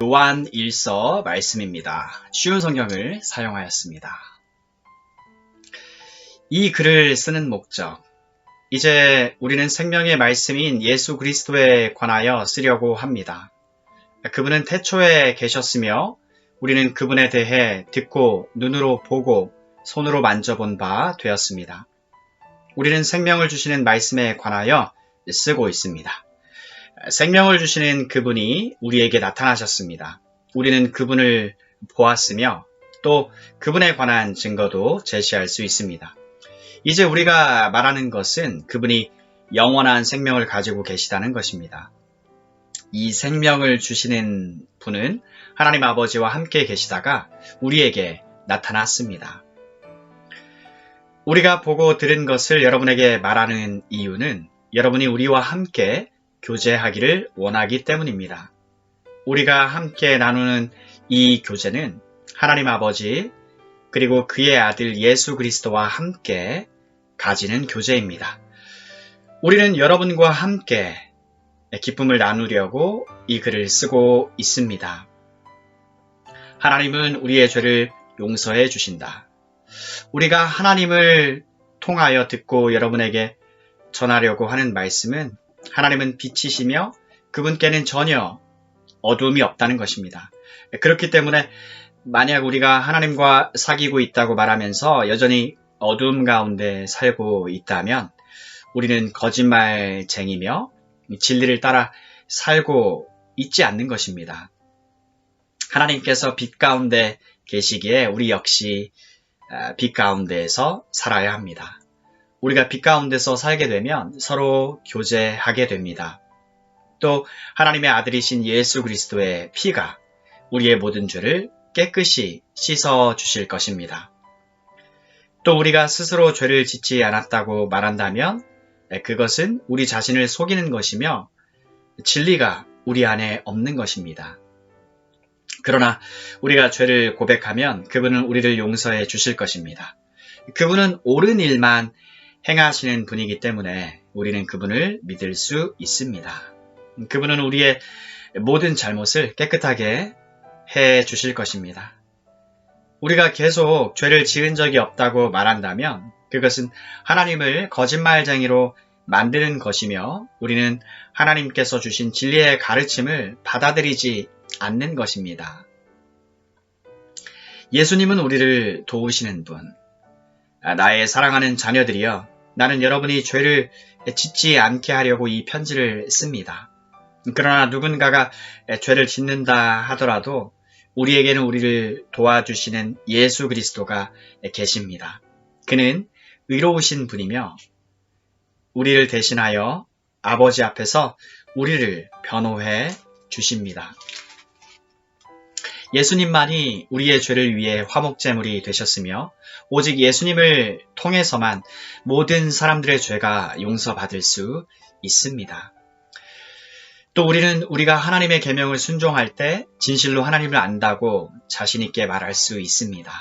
요한 1서 말씀입니다. 쉬운 성경을 사용하였습니다. 이 글을 쓰는 목적, 이제 우리는 생명의 말씀인 예수 그리스도에 관하여 쓰려고 합니다. 그분은 태초에 계셨으며 우리는 그분에 대해 듣고 눈으로 보고 손으로 만져본 바 되었습니다. 우리는 생명을 주시는 말씀에 관하여 쓰고 있습니다. 생명을 주시는 그분이 우리에게 나타나셨습니다. 우리는 그분을 보았으며 또 그분에 관한 증거도 제시할 수 있습니다. 이제 우리가 말하는 것은 그분이 영원한 생명을 가지고 계시다는 것입니다. 이 생명을 주시는 분은 하나님 아버지와 함께 계시다가 우리에게 나타났습니다. 우리가 보고 들은 것을 여러분에게 말하는 이유는 여러분이 우리와 함께 교제하기를 원하기 때문입니다. 우리가 함께 나누는 이 교제는 하나님 아버지 그리고 그의 아들 예수 그리스도와 함께 가지는 교제입니다. 우리는 여러분과 함께 기쁨을 나누려고 이 글을 쓰고 있습니다. 하나님은 우리의 죄를 용서해 주신다. 우리가 하나님을 통하여 듣고 여러분에게 전하려고 하는 말씀은 하나님은 빛이시며 그분께는 전혀 어두움이 없다는 것입니다. 그렇기 때문에 만약 우리가 하나님과 사귀고 있다고 말하면서 여전히 어두움 가운데 살고 있다면 우리는 거짓말쟁이며 진리를 따라 살고 있지 않는 것입니다. 하나님께서 빛 가운데 계시기에 우리 역시 빛 가운데에서 살아야 합니다. 우리가 빛 가운데서 살게 되면 서로 교제하게 됩니다. 또 하나님의 아들이신 예수 그리스도의 피가 우리의 모든 죄를 깨끗이 씻어 주실 것입니다. 또 우리가 스스로 죄를 짓지 않았다고 말한다면 그것은 우리 자신을 속이는 것이며 진리가 우리 안에 없는 것입니다. 그러나 우리가 죄를 고백하면 그분은 우리를 용서해 주실 것입니다. 그분은 옳은 일만 행하시는 분이기 때문에 우리는 그분을 믿을 수 있습니다. 그분은 우리의 모든 잘못을 깨끗하게 해 주실 것입니다. 우리가 계속 죄를 지은 적이 없다고 말한다면 그것은 하나님을 거짓말쟁이로 만드는 것이며 우리는 하나님께서 주신 진리의 가르침을 받아들이지 않는 것입니다. 예수님은 우리를 도우시는 분, 나의 사랑하는 자녀들이여, 나는 여러분이 죄를 짓지 않게 하려고 이 편지를 씁니다. 그러나 누군가가 죄를 짓는다 하더라도 우리에게는 우리를 도와주시는 예수 그리스도가 계십니다. 그는 의로우신 분이며 우리를 대신하여 아버지 앞에서 우리를 변호해 주십니다. 예수님만이 우리의 죄를 위해 화목제물이 되셨으며 오직 예수님을 통해서만 모든 사람들의 죄가 용서받을 수 있습니다. 또 우리는 우리가 하나님의 계명을 순종할 때 진실로 하나님을 안다고 자신 있게 말할 수 있습니다.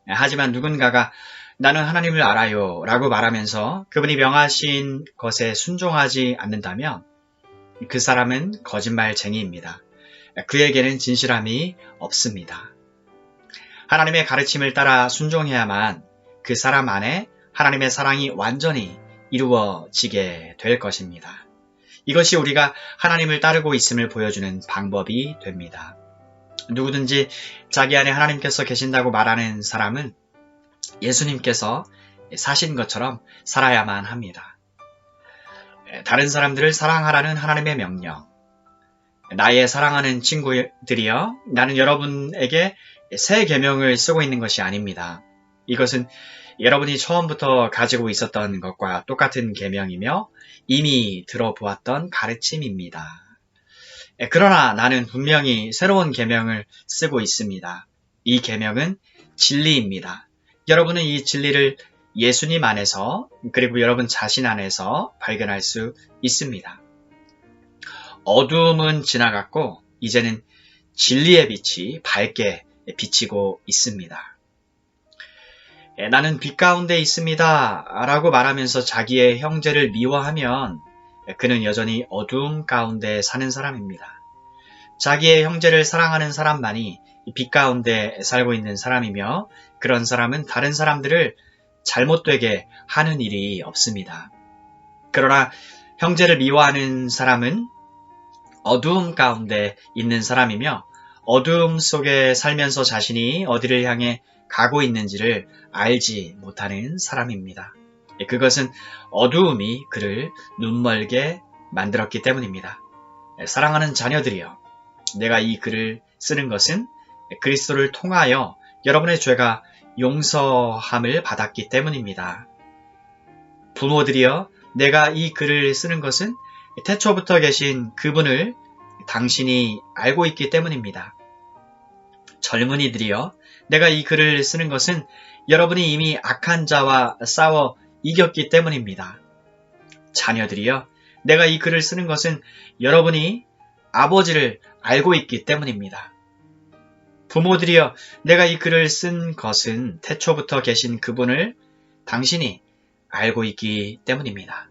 하지만 누군가가 나는 하나님을 알아요 라고 말하면서 그분이 명하신 것에 순종하지 않는다면 그 사람은 거짓말쟁이입니다. 그에게는 진실함이 없습니다. 하나님의 가르침을 따라 순종해야만 그 사람 안에 하나님의 사랑이 완전히 이루어지게 될 것입니다. 이것이 우리가 하나님을 따르고 있음을 보여주는 방법이 됩니다. 누구든지 자기 안에 하나님께서 계신다고 말하는 사람은 예수님께서 사신 것처럼 살아야만 합니다. 다른 사람들을 사랑하라는 하나님의 명령, 나의 사랑하는 친구들이여, 나는 여러분에게 새 계명을 쓰고 있는 것이 아닙니다. 이것은 여러분이 처음부터 가지고 있었던 것과 똑같은 계명이며 이미 들어보았던 가르침입니다. 그러나 나는 분명히 새로운 계명을 쓰고 있습니다. 이 계명은 진리입니다. 여러분은 이 진리를 예수님 안에서 그리고 여러분 자신 안에서 발견할 수 있습니다. 어두움은 지나갔고 이제는 진리의 빛이 밝게 비치고 있습니다. 나는 빛 가운데 있습니다 라고 말하면서 자기의 형제를 미워하면 그는 여전히 어두움 가운데 사는 사람입니다. 자기의 형제를 사랑하는 사람만이 빛 가운데 살고 있는 사람이며 그런 사람은 다른 사람들을 잘못되게 하는 일이 없습니다. 그러나 형제를 미워하는 사람은 어두움 가운데 있는 사람이며 어두움 속에 살면서 자신이 어디를 향해 가고 있는지를 알지 못하는 사람입니다. 그것은 어두움이 그를 눈멀게 만들었기 때문입니다. 사랑하는 자녀들이여, 내가 이 글을 쓰는 것은 그리스도를 통하여 여러분의 죄가 용서함을 받았기 때문입니다. 부모들이여, 내가 이 글을 쓰는 것은 태초부터 계신 그분을 당신이 알고 있기 때문입니다. 젊은이들이여, 내가 이 글을 쓰는 것은 여러분이 이미 악한 자와 싸워 이겼기 때문입니다. 자녀들이여, 내가 이 글을 쓰는 것은 여러분이 아버지를 알고 있기 때문입니다. 부모들이여, 내가 이 글을 쓴 것은 태초부터 계신 그분을 당신이 알고 있기 때문입니다.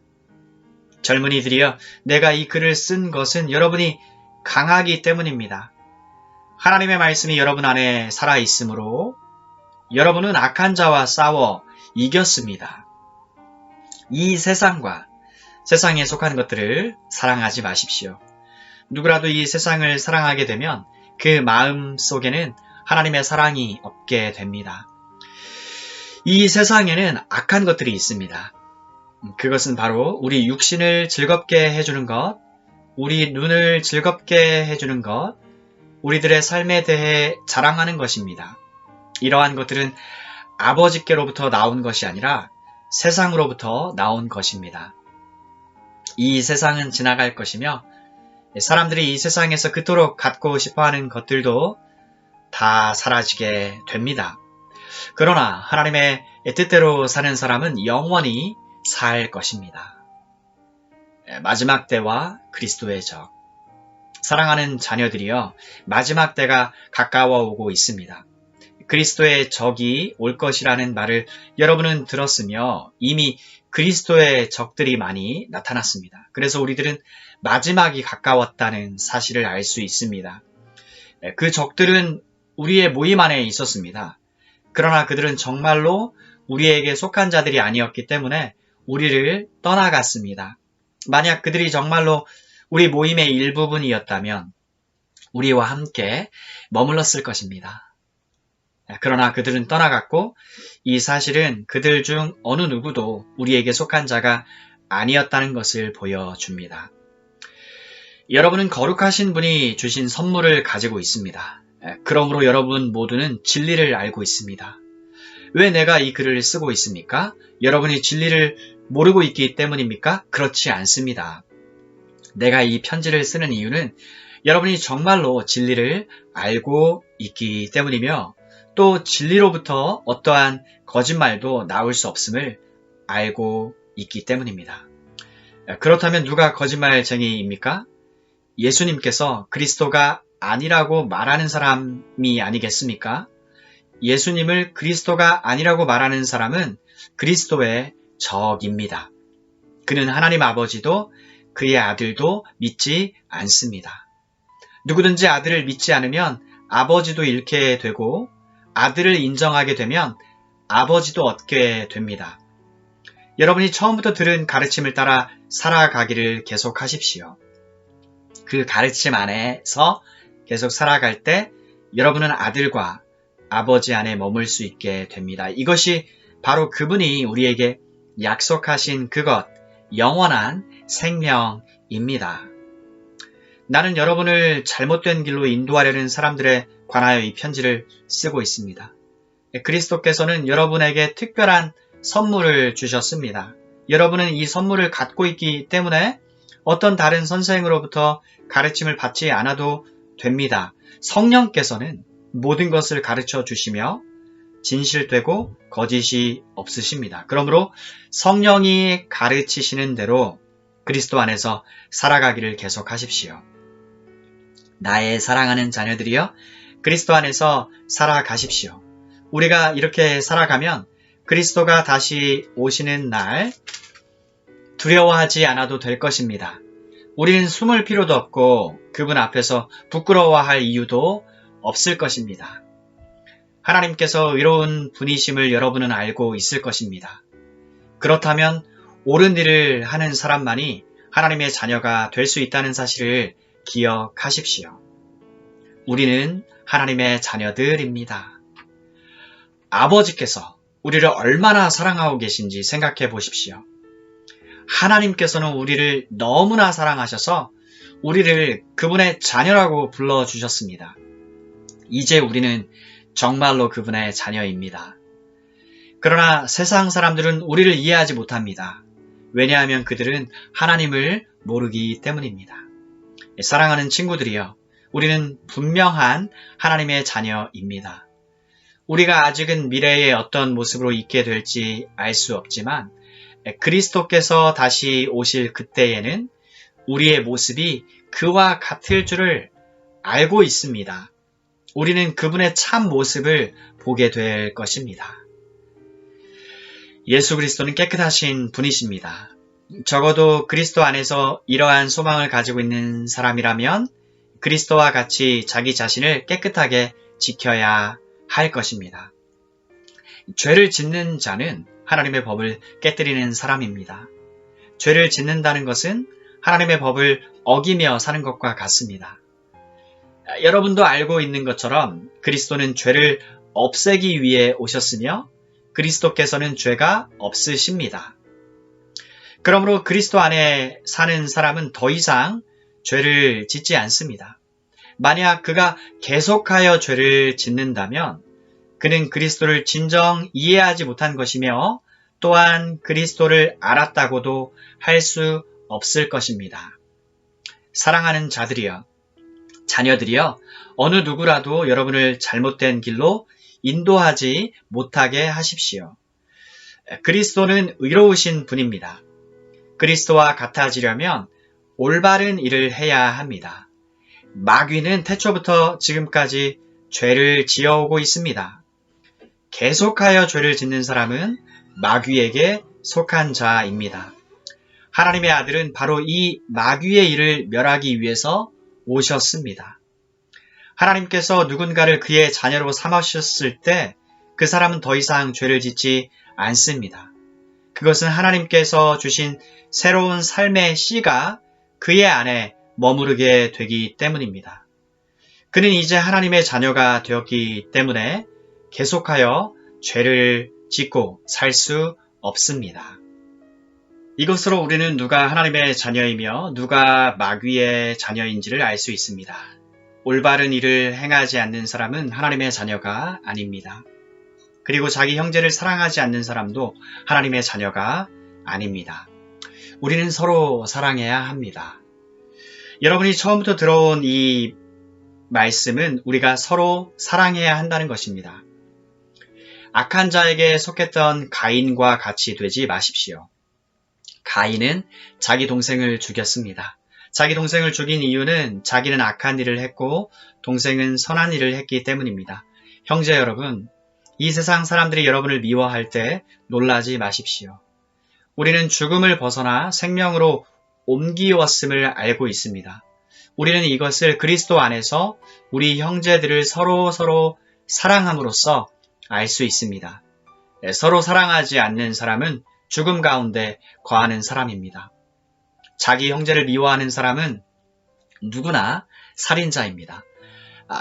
젊은이들이여, 내가 이 글을 쓴 것은 여러분이 강하기 때문입니다. 하나님의 말씀이 여러분 안에 살아있으므로 여러분은 악한 자와 싸워 이겼습니다. 이 세상과 세상에 속한 것들을 사랑하지 마십시오. 누구라도 이 세상을 사랑하게 되면 그 마음 속에는 하나님의 사랑이 없게 됩니다. 이 세상에는 악한 것들이 있습니다. 그것은 바로 우리 육신을 즐겁게 해주는 것, 우리 눈을 즐겁게 해주는 것, 우리들의 삶에 대해 자랑하는 것입니다. 이러한 것들은 아버지께로부터 나온 것이 아니라 세상으로부터 나온 것입니다. 이 세상은 지나갈 것이며 사람들이 이 세상에서 그토록 갖고 싶어하는 것들도 다 사라지게 됩니다. 그러나 하나님의 뜻대로 사는 사람은 영원히 살 것입니다. 마지막 때와 그리스도의 적. 사랑하는 자녀들이여, 마지막 때가 가까워 오고 있습니다. 그리스도의 적이 올 것이라는 말을 여러분은 들었으며 이미 그리스도의 적들이 많이 나타났습니다. 그래서 우리들은 마지막이 가까웠다는 사실을 알 수 있습니다. 그 적들은 우리의 모임 안에 있었습니다. 그러나 그들은 정말로 우리에게 속한 자들이 아니었기 때문에 우리를 떠나갔습니다. 만약 그들이 정말로 우리 모임의 일부분이었다면 우리와 함께 머물렀을 것입니다. 그러나 그들은 떠나갔고 이 사실은 그들 중 어느 누구도 우리에게 속한 자가 아니었다는 것을 보여줍니다. 여러분은 거룩하신 분이 주신 선물을 가지고 있습니다. 그러므로 여러분 모두는 진리를 알고 있습니다. 왜 내가 이 글을 쓰고 있습니까? 여러분이 진리를 모르고 있기 때문입니까? 그렇지 않습니다. 내가 이 편지를 쓰는 이유는 여러분이 정말로 진리를 알고 있기 때문이며 또 진리로부터 어떠한 거짓말도 나올 수 없음을 알고 있기 때문입니다. 그렇다면 누가 거짓말쟁이입니까? 예수님께서 그리스도가 아니라고 말하는 사람이 아니겠습니까? 예수님을 그리스도가 아니라고 말하는 사람은 그리스도의 적입니다. 그는 하나님 아버지도 그의 아들도 믿지 않습니다. 누구든지 아들을 믿지 않으면 아버지도 잃게 되고 아들을 인정하게 되면 아버지도 얻게 됩니다. 여러분이 처음부터 들은 가르침을 따라 살아가기를 계속하십시오. 그 가르침 안에서 계속 살아갈 때 여러분은 아들과 아버지 안에 머물 수 있게 됩니다. 이것이 바로 그분이 우리에게 약속하신 그것, 영원한 생명입니다. 나는 여러분을 잘못된 길로 인도하려는 사람들에 관하여 이 편지를 쓰고 있습니다. 그리스도께서는 여러분에게 특별한 선물을 주셨습니다. 여러분은 이 선물을 갖고 있기 때문에 어떤 다른 선생으로부터 가르침을 받지 않아도 됩니다. 성령께서는 모든 것을 가르쳐 주시며 진실되고 거짓이 없으십니다. 그러므로 성령이 가르치시는 대로 그리스도 안에서 살아가기를 계속하십시오. 나의 사랑하는 자녀들이여, 그리스도 안에서 살아가십시오. 우리가 이렇게 살아가면 그리스도가 다시 오시는 날 두려워하지 않아도 될 것입니다. 우리는 숨을 필요도 없고 그분 앞에서 부끄러워할 이유도 없을 것입니다. 하나님께서 의로운 분이심을 여러분은 알고 있을 것입니다. 그렇다면 옳은 일을 하는 사람만이 하나님의 자녀가 될 수 있다는 사실을 기억하십시오. 우리는 하나님의 자녀들입니다. 아버지께서 우리를 얼마나 사랑하고 계신지 생각해 보십시오. 하나님께서는 우리를 너무나 사랑하셔서 우리를 그분의 자녀라고 불러주셨습니다. 이제 우리는 정말로 그분의 자녀입니다. 그러나 세상 사람들은 우리를 이해하지 못합니다. 왜냐하면 그들은 하나님을 모르기 때문입니다. 사랑하는 친구들이여, 우리는 분명한 하나님의 자녀입니다. 우리가 아직은 미래에 어떤 모습으로 있게 될지 알 수 없지만 그리스도께서 다시 오실 그때에는 우리의 모습이 그와 같을 줄을 알고 있습니다. 우리는 그분의 참 모습을 보게 될 것입니다. 예수 그리스도는 깨끗하신 분이십니다. 적어도 그리스도 안에서 이러한 소망을 가지고 있는 사람이라면 그리스도와 같이 자기 자신을 깨끗하게 지켜야 할 것입니다. 죄를 짓는 자는 하나님의 법을 깨뜨리는 사람입니다. 죄를 짓는다는 것은 하나님의 법을 어기며 사는 것과 같습니다. 여러분도 알고 있는 것처럼 그리스도는 죄를 없애기 위해 오셨으며 그리스도께서는 죄가 없으십니다. 그러므로 그리스도 안에 사는 사람은 더 이상 죄를 짓지 않습니다. 만약 그가 계속하여 죄를 짓는다면 그는 그리스도를 진정 이해하지 못한 것이며 또한 그리스도를 알았다고도 할 수 없을 것입니다. 사랑하는 자들이여, 자녀들이여, 어느 누구라도 여러분을 잘못된 길로 인도하지 못하게 하십시오. 그리스도는 의로우신 분입니다. 그리스도와 같아지려면 올바른 일을 해야 합니다. 마귀는 태초부터 지금까지 죄를 지어오고 있습니다. 계속하여 죄를 짓는 사람은 마귀에게 속한 자입니다. 하나님의 아들은 바로 이 마귀의 일을 멸하기 위해서 오셨습니다. 하나님께서 누군가를 그의 자녀로 삼으셨을 때 그 사람은 더 이상 죄를 짓지 않습니다. 그것은 하나님께서 주신 새로운 삶의 씨가 그의 안에 머무르게 되기 때문입니다. 그는 이제 하나님의 자녀가 되었기 때문에 계속하여 죄를 짓고 살 수 없습니다. 이것으로 우리는 누가 하나님의 자녀이며 누가 마귀의 자녀인지를 알 수 있습니다. 올바른 일을 행하지 않는 사람은 하나님의 자녀가 아닙니다. 그리고 자기 형제를 사랑하지 않는 사람도 하나님의 자녀가 아닙니다. 우리는 서로 사랑해야 합니다. 여러분이 처음부터 들어온 이 말씀은 우리가 서로 사랑해야 한다는 것입니다. 악한 자에게 속했던 가인과 같이 되지 마십시오. 가인은 자기 동생을 죽였습니다. 자기 동생을 죽인 이유는 자기는 악한 일을 했고 동생은 선한 일을 했기 때문입니다. 형제 여러분, 이 세상 사람들이 여러분을 미워할 때 놀라지 마십시오. 우리는 죽음을 벗어나 생명으로 옮기었음을 알고 있습니다. 우리는 이것을 그리스도 안에서 우리 형제들을 서로 사랑함으로써 알 수 있습니다. 서로 사랑하지 않는 사람은 죽음 가운데 거하는 사람입니다. 자기 형제를 미워하는 사람은 누구나 살인자입니다.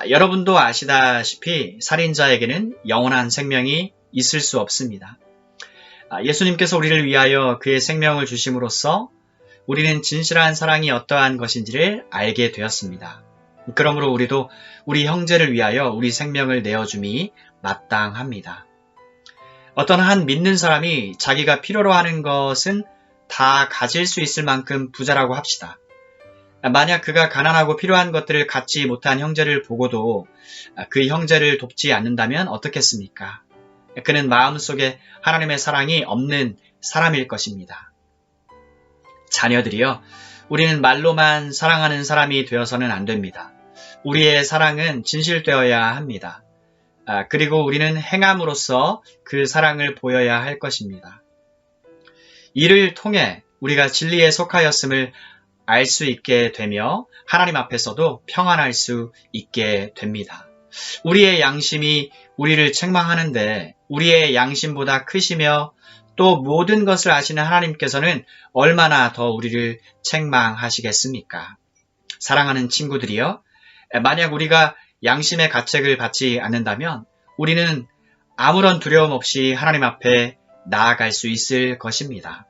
여러분도 아시다시피 살인자에게는 영원한 생명이 있을 수 없습니다. 예수님께서 우리를 위하여 그의 생명을 주심으로써 우리는 진실한 사랑이 어떠한 것인지를 알게 되었습니다. 그러므로 우리도 우리 형제를 위하여 우리 생명을 내어줌이 마땅합니다. 어떤 한 믿는 사람이 자기가 필요로 하는 것은 다 가질 수 있을 만큼 부자라고 합시다. 만약 그가 가난하고 필요한 것들을 갖지 못한 형제를 보고도 그 형제를 돕지 않는다면 어떻겠습니까? 그는 마음속에 하나님의 사랑이 없는 사람일 것입니다. 자녀들이여, 우리는 말로만 사랑하는 사람이 되어서는 안 됩니다. 우리의 사랑은 진실되어야 합니다. 그리고 우리는 행함으로써 그 사랑을 보여야 할 것입니다. 이를 통해 우리가 진리에 속하였음을 알 수 있게 되며 하나님 앞에서도 평안할 수 있게 됩니다. 우리의 양심이 우리를 책망하는데 우리의 양심보다 크시며 또 모든 것을 아시는 하나님께서는 얼마나 더 우리를 책망하시겠습니까? 사랑하는 친구들이여, 만약 우리가 양심의 가책을 받지 않는다면 우리는 아무런 두려움 없이 하나님 앞에 나아갈 수 있을 것입니다.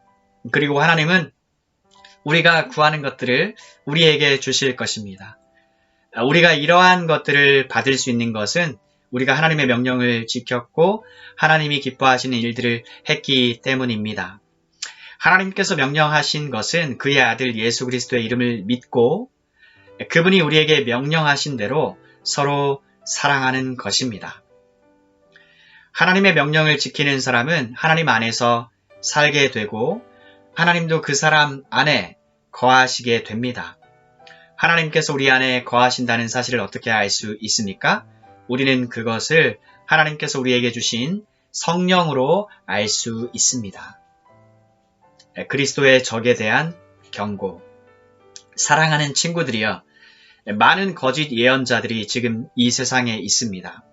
그리고 하나님은 우리가 구하는 것들을 우리에게 주실 것입니다. 우리가 이러한 것들을 받을 수 있는 것은 우리가 하나님의 명령을 지켰고 하나님이 기뻐하시는 일들을 했기 때문입니다. 하나님께서 명령하신 것은 그의 아들 예수 그리스도의 이름을 믿고 그분이 우리에게 명령하신 대로 서로 사랑하는 것입니다. 하나님의 명령을 지키는 사람은 하나님 안에서 살게 되고 하나님도 그 사람 안에 거하시게 됩니다. 하나님께서 우리 안에 거하신다는 사실을 어떻게 알 수 있습니까? 우리는 그것을 하나님께서 우리에게 주신 성령으로 알 수 있습니다. 그리스도의 적에 대한 경고. 사랑하는 친구들이여, 많은 거짓 예언자들이 지금 이 세상에 있습니다.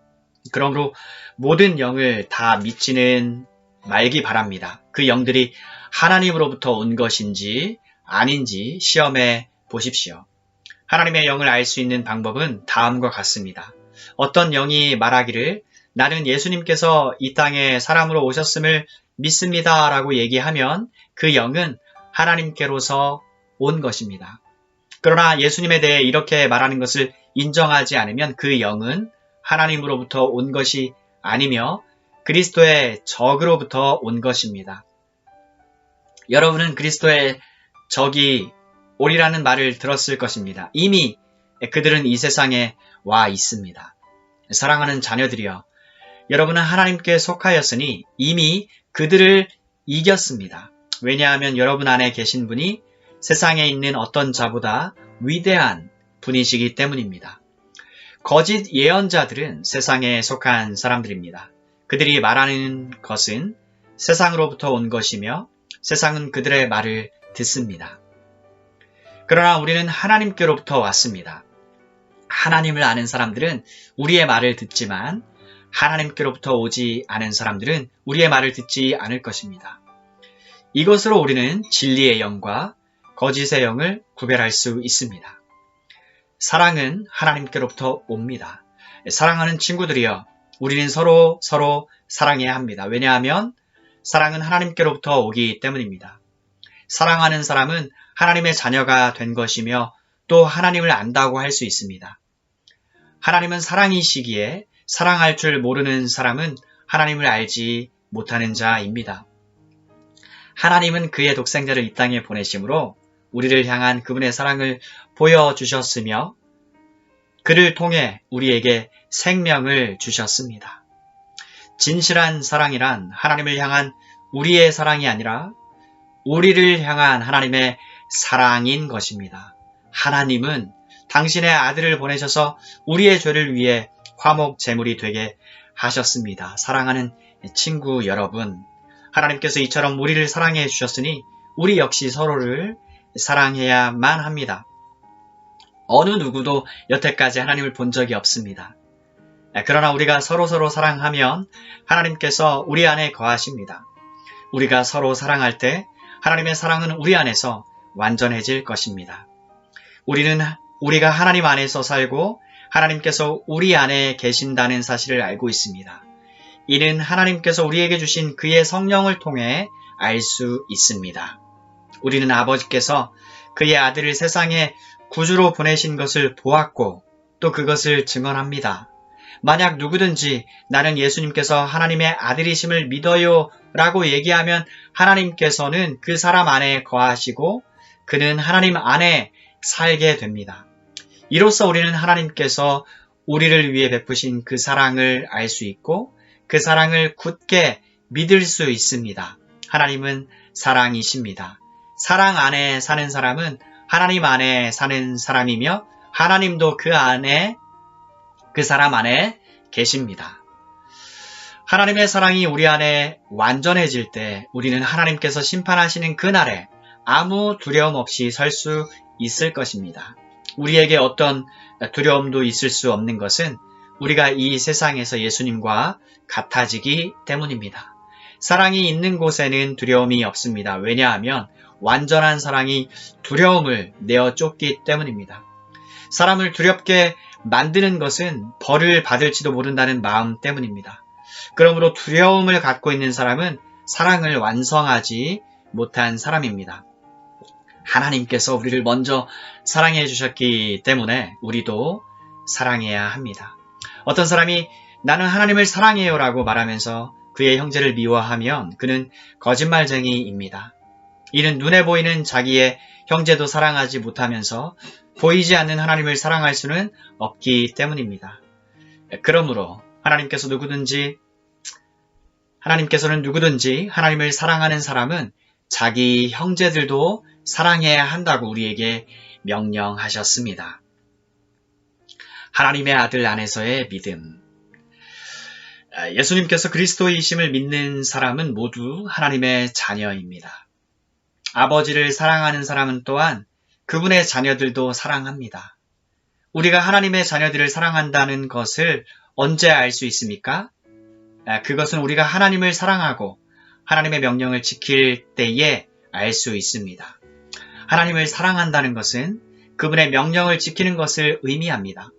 그러므로 모든 영을 다 믿지는 말기 바랍니다. 그 영들이 하나님으로부터 온 것인지 아닌지 시험해 보십시오. 하나님의 영을 알 수 있는 방법은 다음과 같습니다. 어떤 영이 말하기를 나는 예수님께서 이 땅에 사람으로 오셨음을 믿습니다 라고 얘기하면 그 영은 하나님께로서 온 것입니다. 그러나 예수님에 대해 이렇게 말하는 것을 인정하지 않으면 그 영은 하나님으로부터 온 것이 아니며 그리스도의 적으로부터 온 것입니다. 여러분은 그리스도의 적이 오리라는 말을 들었을 것입니다. 이미 그들은 이 세상에 와 있습니다. 사랑하는 자녀들이여, 여러분은 하나님께 속하였으니 이미 그들을 이겼습니다. 왜냐하면 여러분 안에 계신 분이 세상에 있는 어떤 자보다 위대한 분이시기 때문입니다. 거짓 예언자들은 세상에 속한 사람들입니다. 그들이 말하는 것은 세상으로부터 온 것이며 세상은 그들의 말을 듣습니다. 그러나 우리는 하나님께로부터 왔습니다. 하나님을 아는 사람들은 우리의 말을 듣지만 하나님께로부터 오지 않은 사람들은 우리의 말을 듣지 않을 것입니다. 이것으로 우리는 진리의 영과 거짓의 영을 구별할 수 있습니다. 사랑은 하나님께로부터 옵니다. 사랑하는 친구들이여, 우리는 서로 사랑해야 합니다. 왜냐하면 사랑은 하나님께로부터 오기 때문입니다. 사랑하는 사람은 하나님의 자녀가 된 것이며 또 하나님을 안다고 할 수 있습니다. 하나님은 사랑이시기에 사랑할 줄 모르는 사람은 하나님을 알지 못하는 자입니다. 하나님은 그의 독생자를 이 땅에 보내심으로 우리를 향한 그분의 사랑을 보여주셨으며 그를 통해 우리에게 생명을 주셨습니다. 진실한 사랑이란 하나님을 향한 우리의 사랑이 아니라 우리를 향한 하나님의 사랑인 것입니다. 하나님은 당신의 아들을 보내셔서 우리의 죄를 위해 화목 제물이 되게 하셨습니다. 사랑하는 친구 여러분, 하나님께서 이처럼 우리를 사랑해 주셨으니 우리 역시 서로를 사랑해야만 합니다. 어느 누구도 여태까지 하나님을 본 적이 없습니다. 그러나 우리가 서로 사랑하면 하나님께서 우리 안에 거하십니다. 우리가 서로 사랑할 때 하나님의 사랑은 우리 안에서 완전해질 것입니다. 우리가 하나님 안에서 살고 하나님께서 우리 안에 계신다는 사실을 알고 있습니다. 이는 하나님께서 우리에게 주신 그의 성령을 통해 알 수 있습니다. 우리는 아버지께서 그의 아들을 세상에 구주로 보내신 것을 보았고 또 그것을 증언합니다. 만약 누구든지 나는 예수님께서 하나님의 아들이심을 믿어요 라고 얘기하면 하나님께서는 그 사람 안에 거하시고 그는 하나님 안에 살게 됩니다. 이로써 우리는 하나님께서 우리를 위해 베푸신 그 사랑을 알 수 있고 그 사랑을 굳게 믿을 수 있습니다. 하나님은 사랑이십니다. 사랑 안에 사는 사람은 하나님 안에 사는 사람이며 하나님도 그 사람 안에 계십니다. 하나님의 사랑이 우리 안에 완전해질 때 우리는 하나님께서 심판하시는 그날에 아무 두려움 없이 설 수 있을 것입니다. 우리에게 어떤 두려움도 있을 수 없는 것은 우리가 이 세상에서 예수님과 같아지기 때문입니다. 사랑이 있는 곳에는 두려움이 없습니다. 왜냐하면 완전한 사랑이 두려움을 내어 쫓기 때문입니다. 사람을 두렵게 만드는 것은 벌을 받을지도 모른다는 마음 때문입니다. 그러므로 두려움을 갖고 있는 사람은 사랑을 완성하지 못한 사람입니다. 하나님께서 우리를 먼저 사랑해 주셨기 때문에 우리도 사랑해야 합니다. 어떤 사람이 나는 하나님을 사랑해요 라고 말하면서 그의 형제를 미워하면 그는 거짓말쟁이입니다. 이는 눈에 보이는 자기의 형제도 사랑하지 못하면서 보이지 않는 하나님을 사랑할 수는 없기 때문입니다. 그러므로 하나님께서는 누구든지 하나님을 사랑하는 사람은 자기 형제들도 사랑해야 한다고 우리에게 명령하셨습니다. 하나님의 아들 안에서의 믿음. 예수님께서 그리스도이심을 믿는 사람은 모두 하나님의 자녀입니다. 아버지를 사랑하는 사람은 또한 그분의 자녀들도 사랑합니다. 우리가 하나님의 자녀들을 사랑한다는 것을 언제 알 수 있습니까? 그것은 우리가 하나님을 사랑하고 하나님의 명령을 지킬 때에 알 수 있습니다. 하나님을 사랑한다는 것은 그분의 명령을 지키는 것을 의미합니다.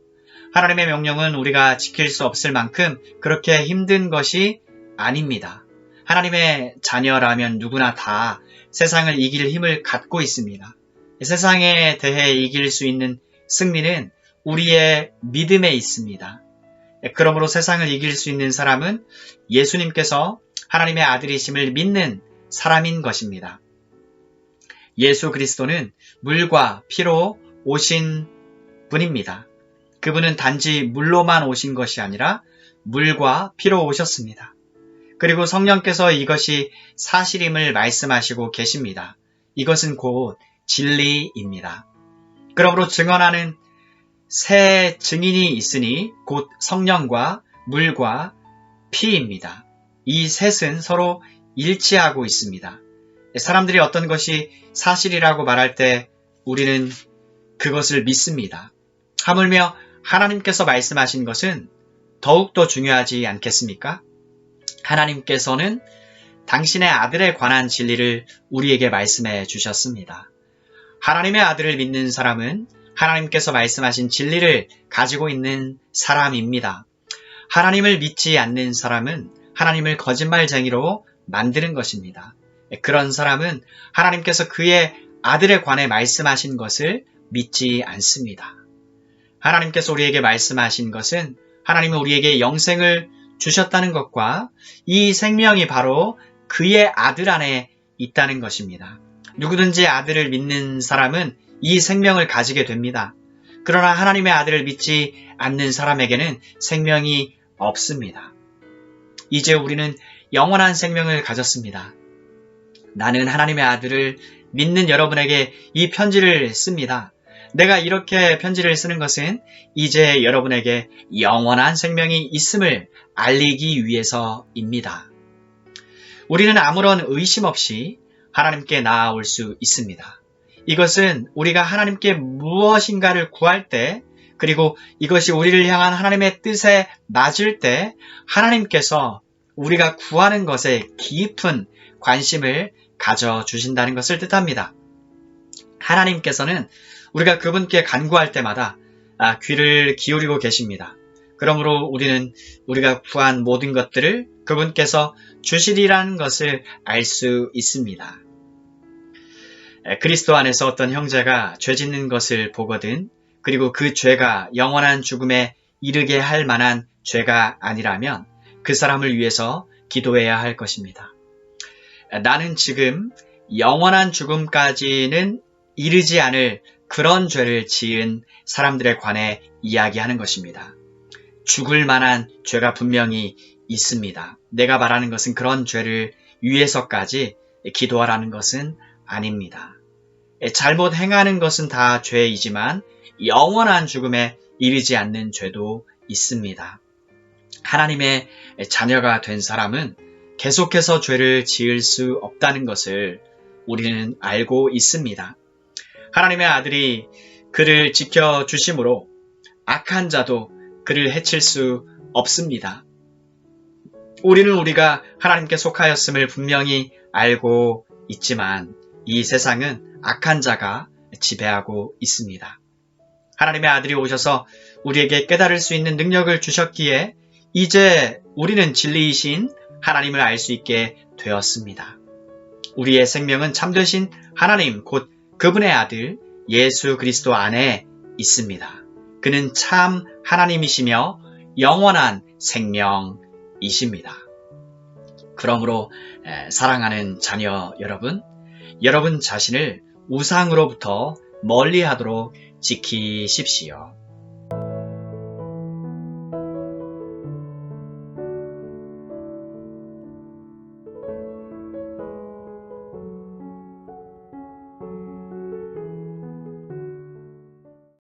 하나님의 명령은 우리가 지킬 수 없을 만큼 그렇게 힘든 것이 아닙니다. 하나님의 자녀라면 누구나 다 세상을 이길 힘을 갖고 있습니다. 세상에 대해 이길 수 있는 승리는 우리의 믿음에 있습니다. 그러므로 세상을 이길 수 있는 사람은 예수님께서 하나님의 아들이심을 믿는 사람인 것입니다. 예수 그리스도는 물과 피로 오신 분입니다. 그분은 단지 물로만 오신 것이 아니라 물과 피로 오셨습니다. 그리고 성령께서 이것이 사실임을 말씀하시고 계십니다. 이것은 곧 진리입니다. 그러므로 증언하는 세 증인이 있으니 곧 성령과 물과 피입니다. 이 셋은 서로 일치하고 있습니다. 사람들이 어떤 것이 사실이라고 말할 때 우리는 그것을 믿습니다. 하물며 하나님께서 말씀하신 것은 더욱더 중요하지 않겠습니까? 하나님께서는 당신의 아들에 관한 진리를 우리에게 말씀해 주셨습니다. 하나님의 아들을 믿는 사람은 하나님께서 말씀하신 진리를 가지고 있는 사람입니다. 하나님을 믿지 않는 사람은 하나님을 거짓말쟁이로 만드는 것입니다. 그런 사람은 하나님께서 그의 아들에 관해 말씀하신 것을 믿지 않습니다. 하나님께서 우리에게 말씀하신 것은 하나님은 우리에게 영생을 주셨다는 것과 이 생명이 바로 그의 아들 안에 있다는 것입니다. 누구든지 아들을 믿는 사람은 이 생명을 가지게 됩니다. 그러나 하나님의 아들을 믿지 않는 사람에게는 생명이 없습니다. 이제 우리는 영원한 생명을 가졌습니다. 나는 하나님의 아들을 믿는 여러분에게 이 편지를 씁니다. 내가 이렇게 편지를 쓰는 것은 이제 여러분에게 영원한 생명이 있음을 알리기 위해서입니다. 우리는 아무런 의심 없이 하나님께 나아올 수 있습니다. 이것은 우리가 하나님께 무엇인가를 구할 때, 그리고 이것이 우리를 향한 하나님의 뜻에 맞을 때 하나님께서 우리가 구하는 것에 깊은 관심을 가져주신다는 것을 뜻합니다. 하나님께서는 우리가 그분께 간구할 때마다 귀를 기울이고 계십니다. 그러므로 우리는 우리가 구한 모든 것들을 그분께서 주시리라는 것을 알 수 있습니다. 그리스도 안에서 어떤 형제가 죄 짓는 것을 보거든, 그리고 그 죄가 영원한 죽음에 이르게 할 만한 죄가 아니라면 그 사람을 위해서 기도해야 할 것입니다. 나는 지금 영원한 죽음까지는 이르지 않을 그런 죄를 지은 사람들에 관해 이야기하는 것입니다. 죽을 만한 죄가 분명히 있습니다. 내가 말하는 것은 그런 죄를 위해서까지 기도하라는 것은 아닙니다. 잘못 행하는 것은 다 죄이지만 영원한 죽음에 이르지 않는 죄도 있습니다. 하나님의 자녀가 된 사람은 계속해서 죄를 지을 수 없다는 것을 우리는 알고 있습니다. 하나님의 아들이 그를 지켜주심으로 악한 자도 그를 해칠 수 없습니다. 우리는 우리가 하나님께 속하였음을 분명히 알고 있지만 이 세상은 악한 자가 지배하고 있습니다. 하나님의 아들이 오셔서 우리에게 깨달을 수 있는 능력을 주셨기에 이제 우리는 진리이신 하나님을 알 수 있게 되었습니다. 우리의 생명은 참되신 하나님 곧 그분의 아들 예수 그리스도 안에 있습니다. 그는 참 하나님이시며 영원한 생명이십니다. 그러므로 사랑하는 자녀 여러분, 여러분 자신을 우상으로부터 멀리하도록 지키십시오.